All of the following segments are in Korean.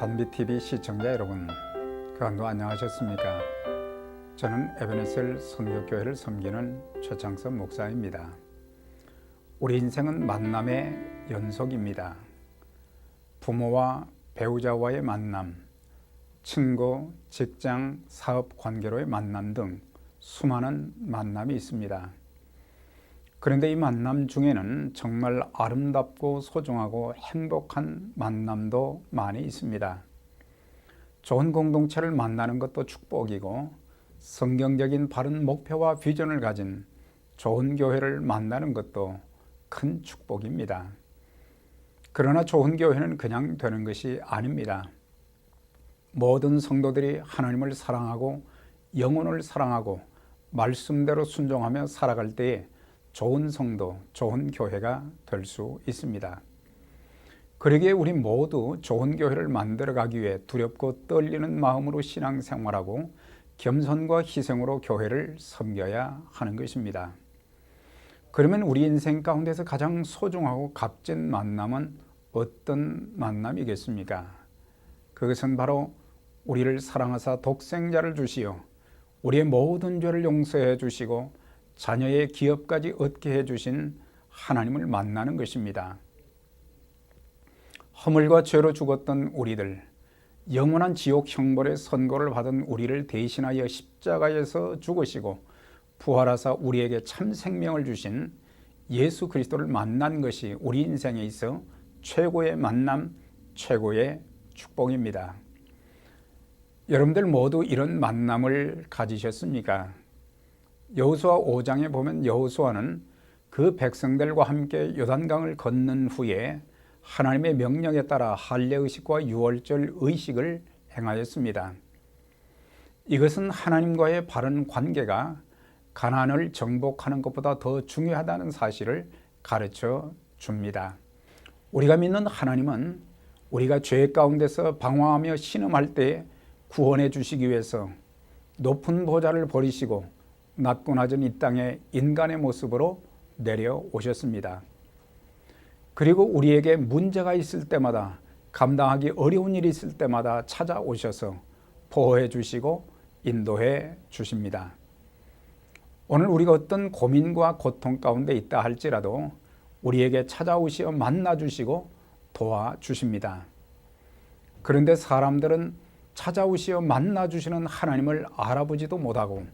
단비TV 시청자 여러분, 그간도 안녕하셨습니까? 저는 에베네셀 선교교회를 섬기는 최창섭 목사입니다. 우리 인생은 만남의 연속입니다. 부모와 배우자와의 만남, 친구, 직장, 사업 관계로의 만남 등 수많은 만남이 있습니다. 그런데 이 만남 중에는 정말 아름답고 소중하고 행복한 만남도 많이 있습니다. 좋은 공동체를 만나는 것도 축복이고, 성경적인 바른 목표와 비전을 가진 좋은 교회를 만나는 것도 큰 축복입니다. 그러나 좋은 교회는 그냥 되는 것이 아닙니다. 모든 성도들이 하나님을 사랑하고 영혼을 사랑하고 말씀대로 순종하며 살아갈 때에 좋은 성도, 좋은 교회가 될 수 있습니다. 그러기에 우리 모두 좋은 교회를 만들어가기 위해 두렵고 떨리는 마음으로 신앙생활하고 겸손과 희생으로 교회를 섬겨야 하는 것입니다. 그러면 우리 인생 가운데서 가장 소중하고 값진 만남은 어떤 만남이겠습니까? 그것은 바로 우리를 사랑하사 독생자를 주시어 우리의 모든 죄를 용서해 주시고 자녀의 기업까지 얻게 해주신 하나님을 만나는 것입니다. 허물과 죄로 죽었던 우리들, 영원한 지옥 형벌의 선고를 받은 우리를 대신하여 십자가에서 죽으시고 부활하사 우리에게 참 생명을 주신 예수 그리스도를 만난 것이 우리 인생에 있어 최고의 만남, 최고의 축복입니다. 여러분들 모두 이런 만남을 가지셨습니까? 여호수아 5장에 보면 여호수아는 그 백성들과 함께 요단강을 건넌 후에 하나님의 명령에 따라 할례의식과 유월절 의식을 행하였습니다. 이것은 하나님과의 바른 관계가 가나안을 정복하는 것보다 더 중요하다는 사실을 가르쳐 줍니다. 우리가 믿는 하나님은 우리가 죄 가운데서 방황하며 신음할 때 구원해 주시기 위해서 높은 보좌를 버리시고 낮고 낮은 이 땅에 인간의 모습으로 내려오셨습니다. 그리고 우리에게 문제가 있을 때마다, 감당하기 어려운 일이 있을 때마다 찾아오셔서 보호해 주시고 인도해 주십니다. 오늘 우리가 어떤 고민과 고통 가운데 있다 할지라도 우리에게 찾아오시어 만나 주시고 도와주십니다. 그런데 사람들은 찾아오시어 만나 주시는 하나님을 알아보지도 못하고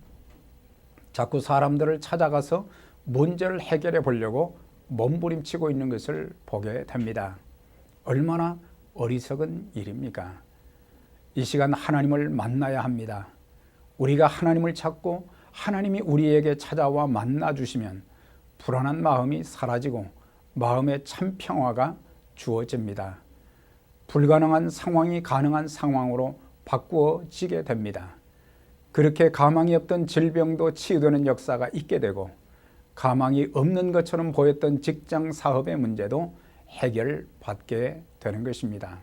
자꾸 사람들을 찾아가서 문제를 해결해 보려고 몸부림치고 있는 것을 보게 됩니다. 얼마나 어리석은 일입니까? 이 시간 하나님을 만나야 합니다. 우리가 하나님을 찾고 하나님이 우리에게 찾아와 만나 주시면 불안한 마음이 사라지고 마음의 참 평화가 주어집니다. 불가능한 상황이 가능한 상황으로 바꾸어지게 됩니다. 그렇게 가망이 없던 질병도 치유되는 역사가 있게 되고 가망이 없는 것처럼 보였던 직장 사업의 문제도 해결받게 되는 것입니다.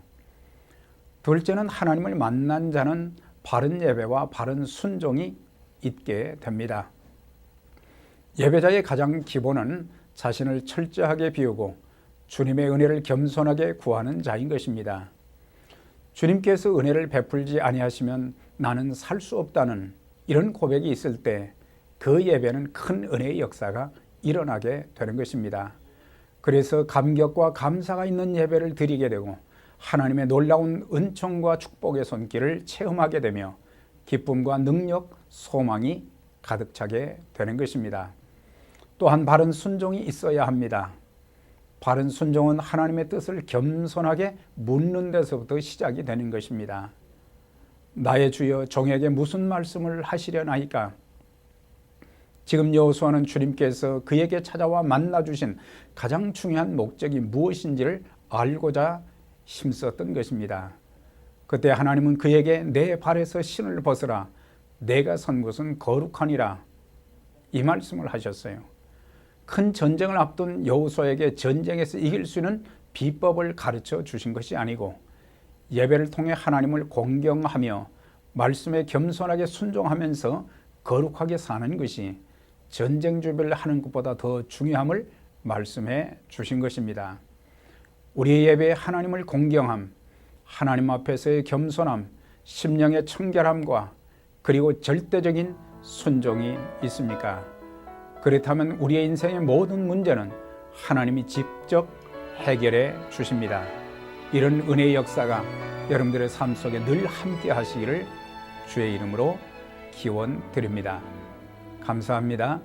둘째는 하나님을 만난 자는 바른 예배와 바른 순종이 있게 됩니다. 예배자의 가장 기본은 자신을 철저하게 비우고 주님의 은혜를 겸손하게 구하는 자인 것입니다. 주님께서 은혜를 베풀지 아니하시면 나는 살 수 없다는 이런 고백이 있을 때 그 예배는 큰 은혜의 역사가 일어나게 되는 것입니다. 그래서 감격과 감사가 있는 예배를 드리게 되고 하나님의 놀라운 은총과 축복의 손길을 체험하게 되며 기쁨과 능력, 소망이 가득 차게 되는 것입니다. 또한 바른 순종이 있어야 합니다. 바른 순종은 하나님의 뜻을 겸손하게 묻는 데서부터 시작이 되는 것입니다. 나의 주여 종에게 무슨 말씀을 하시려나이까? 지금 여호수아는 주님께서 그에게 찾아와 만나주신 가장 중요한 목적이 무엇인지를 알고자 힘썼던 것입니다. 그때 하나님은 그에게 내 발에서 신을 벗으라, 내가 선 곳은 거룩하니라, 이 말씀을 하셨어요. 큰 전쟁을 앞둔 여호수아에게 전쟁에서 이길 수 있는 비법을 가르쳐 주신 것이 아니고 예배를 통해 하나님을 공경하며 말씀에 겸손하게 순종하면서 거룩하게 사는 것이 전쟁 준비를 하는 것보다 더 중요함을 말씀해 주신 것입니다. 우리의 예배에 하나님을 공경함, 하나님 앞에서의 겸손함, 심령의 청결함과 그리고 절대적인 순종이 있습니까? 그렇다면 우리의 인생의 모든 문제는 하나님이 직접 해결해 주십니다. 이런 은혜의 역사가 여러분들의 삶 속에 늘 함께 하시기를 주의 이름으로 기원 드립니다. 감사합니다.